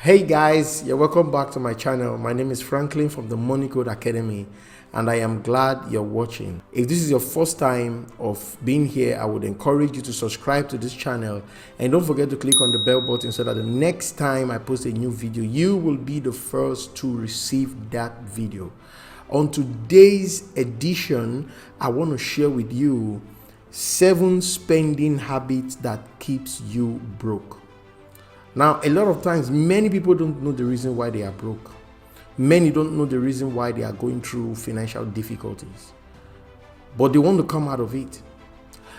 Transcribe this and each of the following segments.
Hey guys, you're welcome back to my channel. My name is Franklin from the Money Code Academy, and I am glad you're watching. If this is your first time of being here, I would encourage you to subscribe to this channel and don't forget to click on the bell button so that the next time I post a new video, you will be the first to receive that video. On today's edition, I want to share with you 7 spending habits that keeps you broke. Now, a lot of times, many people don't know the reason why they are broke. Many don't know the reason why they are going through financial difficulties, but they want to come out of it.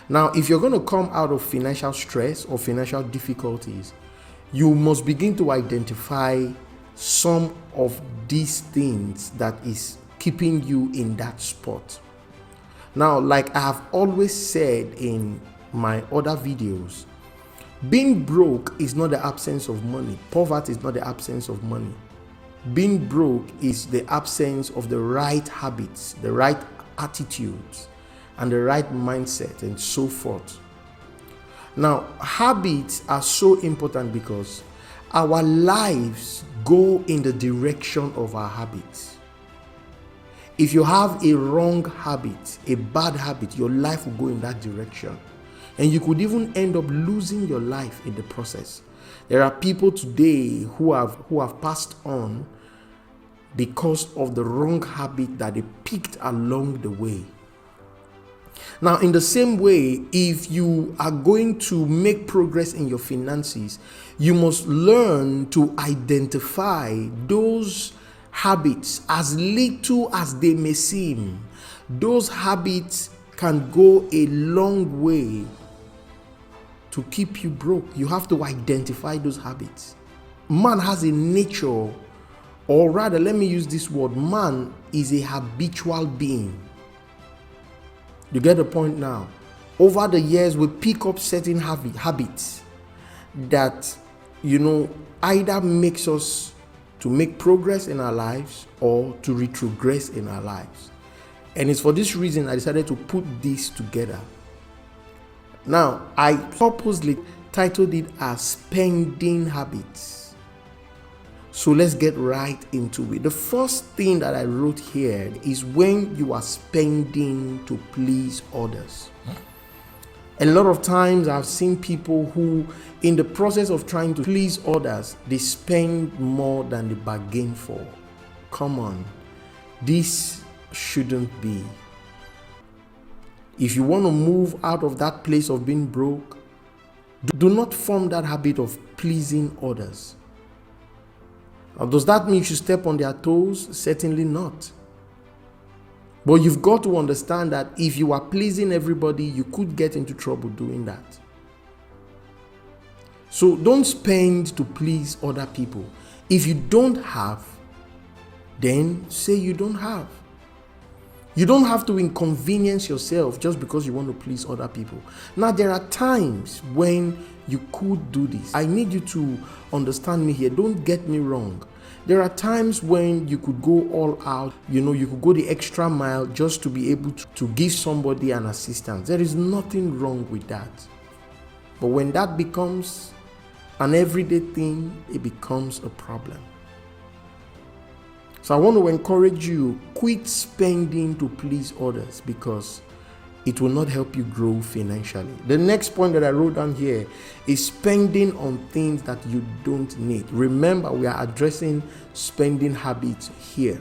Now, if you're going to come out of financial stress or financial difficulties, you must begin to identify some of these things that is keeping you in that spot. Now, like I have always said in my other videos, being broke is not the absence of money. Poverty is not the absence of money. Being broke is the absence of the right habits, the right attitudes, and the right mindset, and so forth. Now, habits are so important because our lives go in the direction of our habits. If you have a wrong habit, a bad habit, your life will go in that direction. And you could even end up losing your life in the process. There are people today who have passed on because of the wrong habit that they picked along the way. Now, in the same way, if you are going to make progress in your finances, you must learn to identify those habits, as little as they may seem. Those habits can go a long way to keep you broke. You have to identify those habits. Man has a nature, or rather, let me use this word, man is a habitual being. You get the point now? Over the years, we pick up certain habits that, either makes us to make progress in our lives or to retrogress in our lives. And it's for this reason I decided to put this together. Now, I purposely titled it as Spending Habits. So let's get right into it. The first thing that I wrote here is when you are spending to please others. A lot of times I've seen people who, in the process of trying to please others, they spend more than they bargain for. Come on, this shouldn't be. If you want to move out of that place of being broke, do not form that habit of pleasing others. Now, does that mean you should step on their toes? Certainly not. But you've got to understand that if you are pleasing everybody, you could get into trouble doing that. So don't spend to please other people. If you don't have, then say you don't have. You don't have to inconvenience yourself just because you want to please other people. Now, there are times when you could do this. I need you to understand me here. Don't get me wrong. There are times when you could go all out. You could go the extra mile just to be able to give somebody an assistance. There is nothing wrong with that. But when that becomes an everyday thing, it becomes a problem. So I want to encourage you, quit spending to please others because it will not help you grow financially. The next point that I wrote down here is spending on things that you don't need. Remember, we are addressing spending habits here.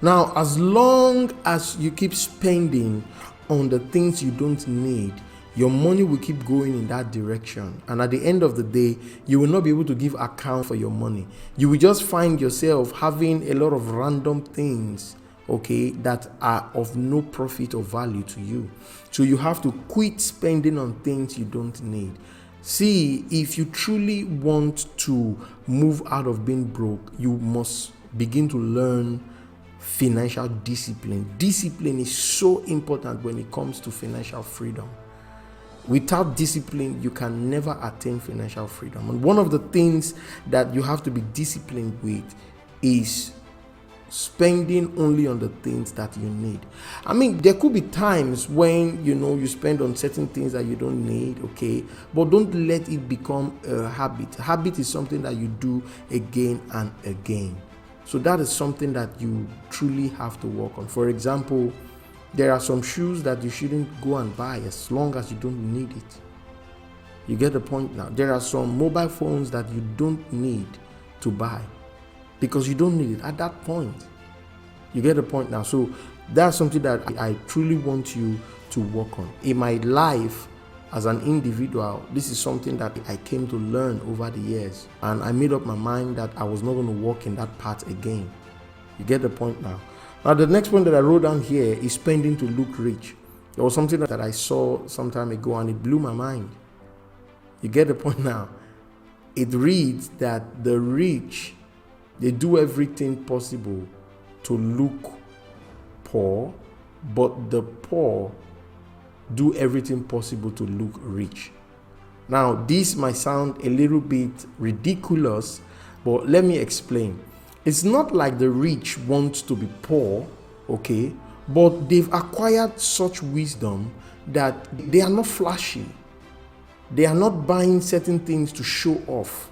Now, as long as you keep spending on the things you don't need, your money will keep going in that direction. And at the end of the day, you will not be able to give account for your money. You will just find yourself having a lot of random things, that are of no profit or value to you. So you have to quit spending on things you don't need. See, if you truly want to move out of being broke, you must begin to learn financial discipline. Discipline is so important when it comes to financial freedom. Without discipline, you can never attain financial freedom. And one of the things that you have to be disciplined with is spending only on the things that you need. I mean, there could be times when you spend on certain things that you don't need, okay, but don't let it become a habit. Habit is something that you do again and again. So that is something that you truly have to work on. For example, there are some shoes that you shouldn't go and buy as long as you don't need it. You get the point now. There are some mobile phones that you don't need to buy because you don't need it at that point. You get the point now. So that's something that I truly want you to work on. In my life as an individual, this is something that I came to learn over the years, and I made up my mind that I was not going to walk in that path again. You get the point now. Now the next one that I wrote down here is spending to look rich. There was something that I saw some time ago and it blew my mind. You get the point now. It reads that the rich, they do everything possible to look poor, but the poor do everything possible to look rich. Now, this might sound a little bit ridiculous, but let me explain. It's not like the rich want to be poor, okay, but they've acquired such wisdom that they are not flashy. They are not buying certain things to show off.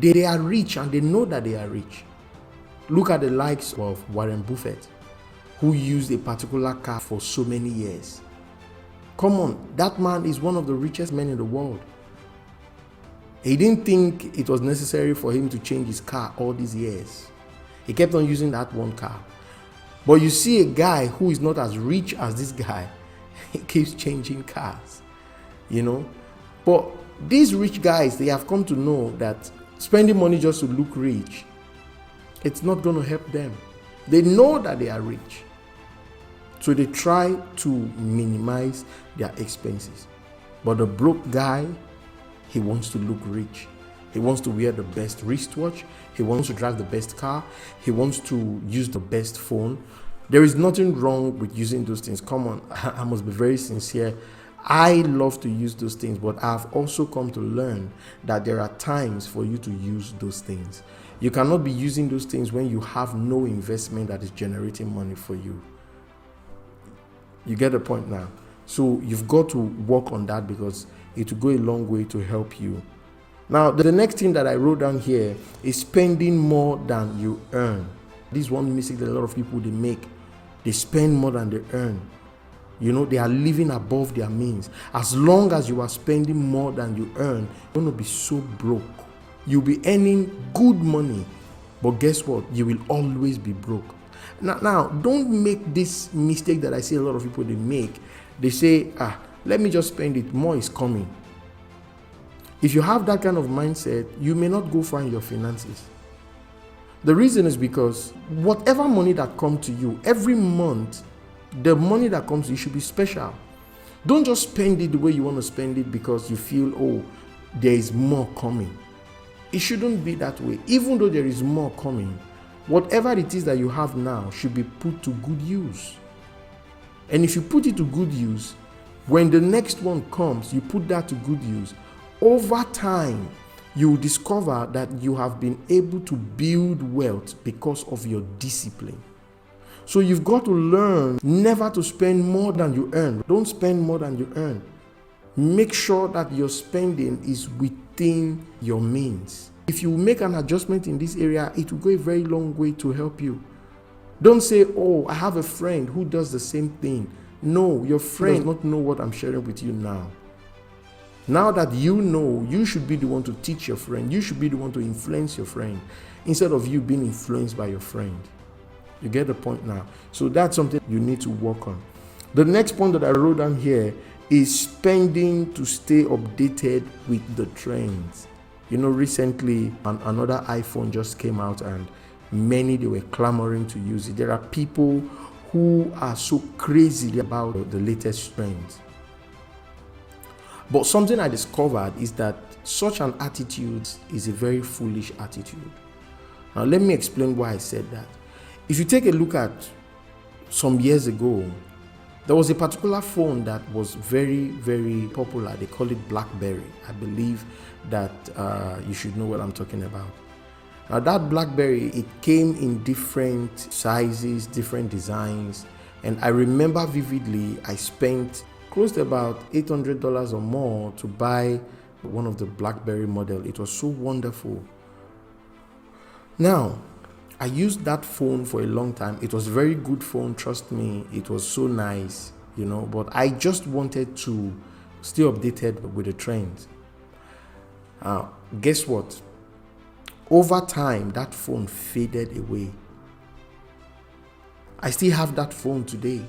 They are rich and they know that they are rich. Look at the likes of Warren Buffett, who used a particular car for so many years. Come on, that man is one of the richest men in the world. He didn't think it was necessary for him to change his car all these years. He kept on using that one car. But you see a guy who is not as rich as this guy, he keeps changing cars, But these rich guys, they have come to know that spending money just to look rich, it's not going to help them. They know that they are rich. So they try to minimize their expenses. But the broke guy, he wants to look rich. He wants to wear the best wristwatch. He wants to drive the best car. He wants to use the best phone. There is nothing wrong with using those things. Come on, I must be very sincere. I love to use those things, but I've also come to learn that there are times for you to use those things. You cannot be using those things when you have no investment that is generating money for you. You get the point now. So you've got to work on that because it will go a long way to help you. Now, the next thing that I wrote down here is spending more than you earn. This is one mistake that a lot of people they make. They spend more than they earn. They are living above their means. As long as you are spending more than you earn, you're going to be so broke. You'll be earning good money, but guess what? You will always be broke. Now, don't make this mistake that I see a lot of people they make. They say, let me just spend it. More is coming. If you have that kind of mindset, you may not go far in your finances. The reason is because whatever money that comes to you every month, the money that comes to you should be special. Don't just spend it the way you want to spend it because you feel, there is more coming. It shouldn't be that way. Even though there is more coming, whatever it is that you have now should be put to good use. And if you put it to good use, when the next one comes, you put that to good use. Over time, you will discover that you have been able to build wealth because of your discipline. So you've got to learn never to spend more than you earn. Don't spend more than you earn. Make sure that your spending is within your means. If you make an adjustment in this area, it will go a very long way to help you. Don't say, I have a friend who does the same thing. No, your friend does not know what I'm sharing with you now. Now that you know, you should be the one to teach your friend. You should be the one to influence your friend instead of you being influenced by your friend. You get the point now. So that's something you need to work on. The next point that I wrote down here is spending to stay updated with the trends. Recently another iPhone just came out and many they were clamoring to use it. There are people who are so crazy about the latest trends. But something I discovered is that such an attitude is a very foolish attitude. Now let me explain why I said that. If you take a look at some years ago, there was a particular phone that was very, very popular. They call it BlackBerry. I believe that you should know what I'm talking about. Now that BlackBerry, it came in different sizes, different designs, and I remember vividly I spent close to about $800 or more to buy one of the BlackBerry model. It was so wonderful. Now, I used that phone for a long time. It was a very good phone, trust me. It was so nice, but I just wanted to stay updated with the trends. Guess what? Over time, that phone faded away. I still have that phone today.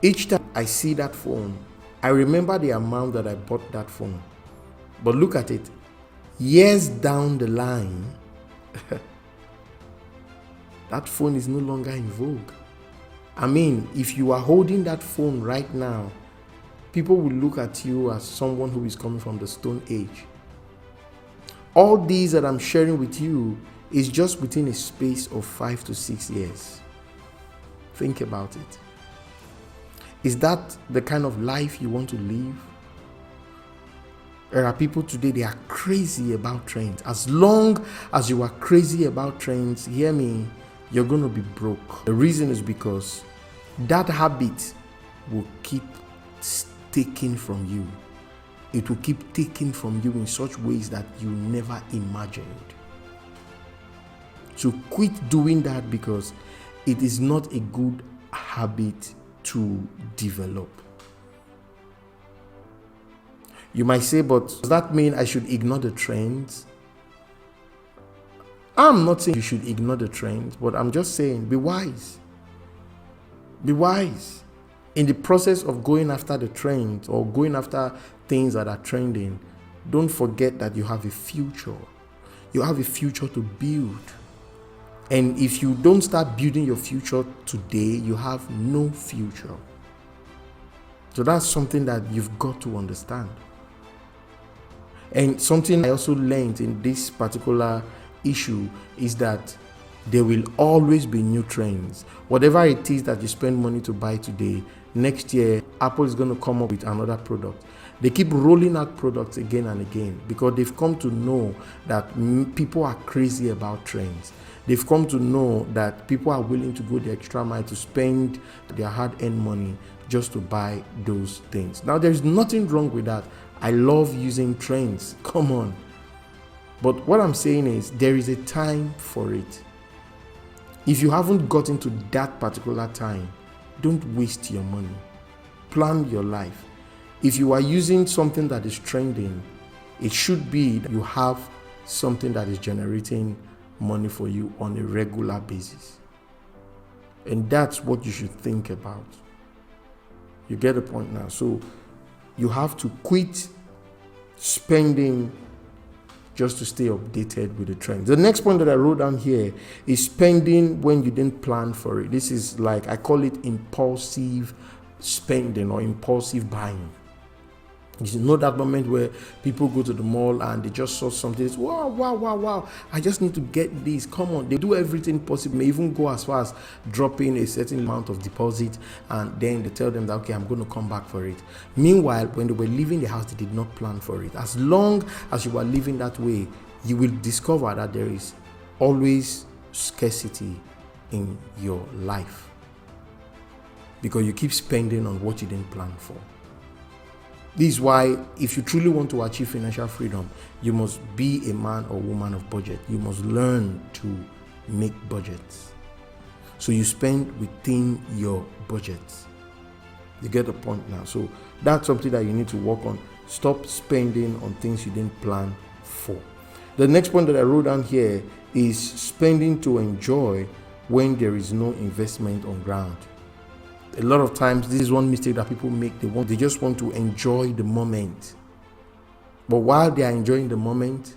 Each time I see that phone, I remember the amount that I bought that phone. But look at it. Years down the line, that phone is no longer in vogue. I mean, if you are holding that phone right now, people will look at you as someone who is coming from the Stone Age. All these that I'm sharing with you is just within a space of 5 to 6 years. Think about it. Is that the kind of life you want to live? There are people today, they are crazy about trends. As long as you are crazy about trends, hear me, you're going to be broke. The reason is because that habit will keep taking from you. It will keep taking from you in such ways that you never imagined. So quit doing that, because it is not a good habit to develop. You might say, but does that mean I should ignore the trends? I'm not saying you should ignore the trends, but I'm just saying be wise. Be wise. In the process of going after the trends or going after things that are trending, don't forget that you have a future. You have a future to build. And if you don't start building your future today, you have no future. So that's something that you've got to understand. And something I also learned in this particular issue is that there will always be new trends. Whatever it is that you spend money to buy today, next year, Apple is going to come up with another product. They keep rolling out products again and again because they've come to know that people are crazy about trends. They've come to know that people are willing to go the extra mile to spend their hard-earned money just to buy those things. Now, there's nothing wrong with that. I love using trends. Come on. But what I'm saying is there is a time for it. If you haven't gotten to that particular time, don't waste your money. Plan your life. If you are using something that is trending, it should be that you have something that is generating money for you on a regular basis. And that's what you should think about. You get the point now. So you have to quit spending just to stay updated with the trends. The next point that I wrote down here is spending when you didn't plan for it. This is like, I call it impulsive spending or impulsive buying. You know that moment where people go to the mall and they just saw something, it's wow, I just need to get this. Come on, they do everything possible, may even go as far as dropping a certain amount of deposit, and then they tell them that, okay, I'm going to come back for it. Meanwhile, when they were leaving the house, they did not plan for it. As long as you are living that way, you will discover that there is always scarcity in your life because you keep spending on what you didn't plan for. This is why, if you truly want to achieve financial freedom, you must be a man or woman of budget. You must learn to make budgets. So you spend within your budgets. You get the point now. So that's something that you need to work on. Stop spending on things you didn't plan for. The next point that I wrote down here is spending to enjoy when there is no investment on ground. A lot of times, this is one mistake that people make. They just want to enjoy the moment. But while they are enjoying the moment,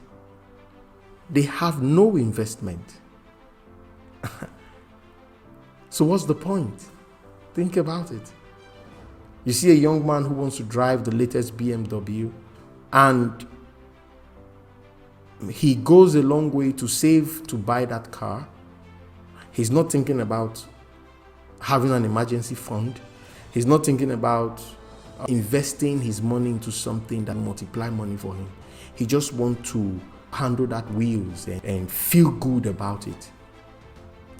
they have no investment. So what's the point? Think about it. You see a young man who wants to drive the latest BMW, and he goes a long way to save to buy that car. He's not thinking about having an emergency fund. He's not thinking about investing his money into something that multiply money for him. He just wants to handle that wheels and feel good about it.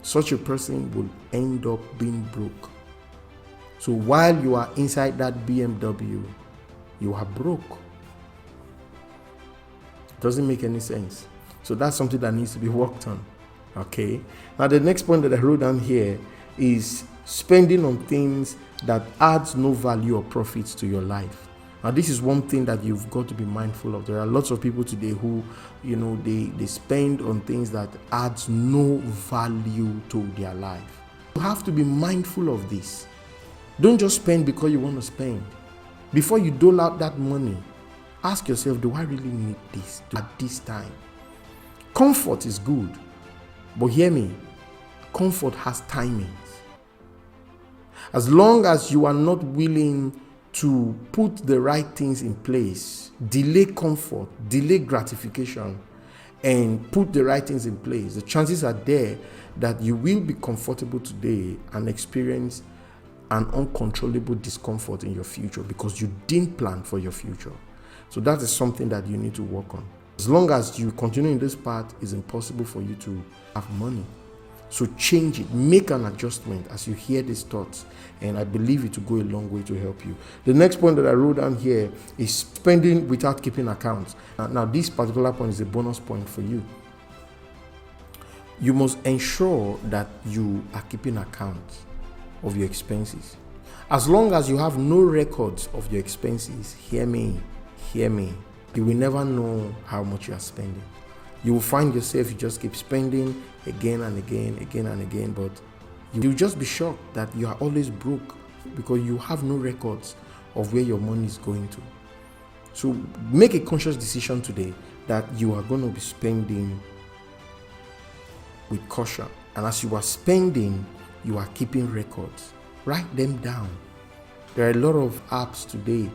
Such a person will end up being broke. So while you are inside that BMW, you are broke. Doesn't make any sense. So that's something that needs to be worked on. Okay. Now the next point that I wrote down here is spending on things that adds no value or profits to your life. Now this is one thing that you've got to be mindful of. There are lots of people today who, they spend on things that adds no value to their life. You have to be mindful of this. Don't just spend because you want to spend. Before you dole out that money, ask yourself, do I really need this at this time? Comfort is good, but hear me, comfort has timings. As long as you are not willing to put the right things in place, delay comfort, delay gratification, and put the right things in place, the chances are there that you will be comfortable today and experience an uncontrollable discomfort in your future because you didn't plan for your future. So that is something that you need to work on. As long as you continue in this path, it's impossible for you to have money. So change it, make an adjustment as you hear these thoughts, and I believe it will go a long way to help you. The next point that I wrote down here is spending without keeping accounts. Now this particular point is a bonus point for you. You must ensure that you are keeping account of your expenses. As long as you have no records of your expenses, hear me, you will never know how much you are spending. You will find yourself, you just keep spending again and again, but you'll just be shocked that you are always broke because you have no records of where your money is going to. So make a conscious decision today that you are going to be spending with caution. And as you are spending, you are keeping records. Write them down. There are a lot of apps today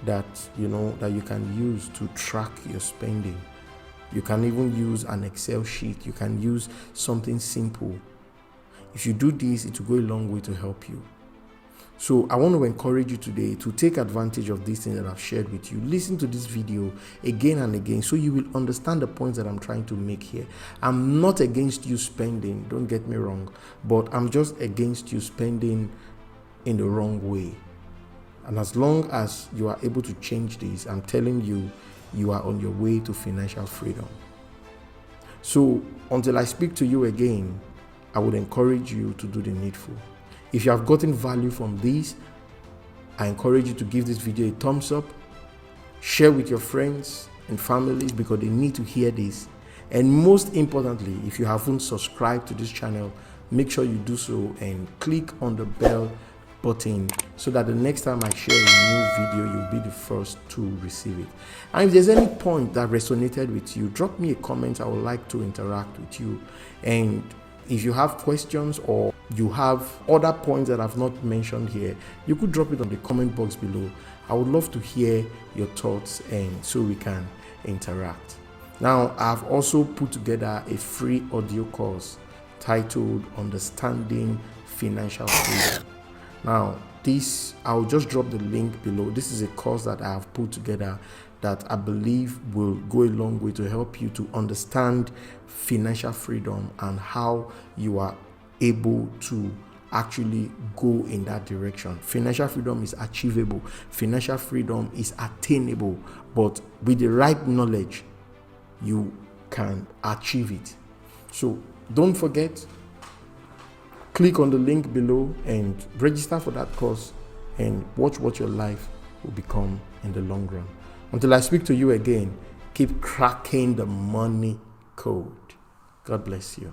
that that you can use to track your spending. You can even use an Excel sheet. You can use something simple. If you do this, it will go a long way to help you. So I want to encourage you today to take advantage of these things that I've shared with you. Listen to this video again and again so you will understand the points that I'm trying to make here. I'm not against you spending, don't get me wrong, but I'm just against you spending in the wrong way. And as long as you are able to change this, I'm telling you, you are on your way to financial freedom. So until I speak to you again, I would encourage you to do the needful. If you have gotten value from this, I encourage you to give this video a thumbs up, share with your friends and families because they need to hear this. And most importantly, if you haven't subscribed to this channel, make sure you do so and click on the bell button so that the next time I share a new video, you'll be the first to receive it. And if there's any point that resonated with you, drop me a comment. I would like to interact with you. And if you have questions or you have other points that I've not mentioned here, you could drop it on the comment box below. I would love to hear your thoughts and so we can interact. Now, I've also put together a free audio course titled Understanding Financial Freedom. Now, I'll just drop the link below. This is a course that I have put together that I believe will go a long way to help you to understand financial freedom and how you are able to actually go in that direction. Financial freedom is achievable. Financial freedom is attainable. But with the right knowledge, you can achieve it. So don't forget, click on the link below and register for that course and watch what your life will become in the long run. Until I speak to you again, keep cracking the money code. God bless you.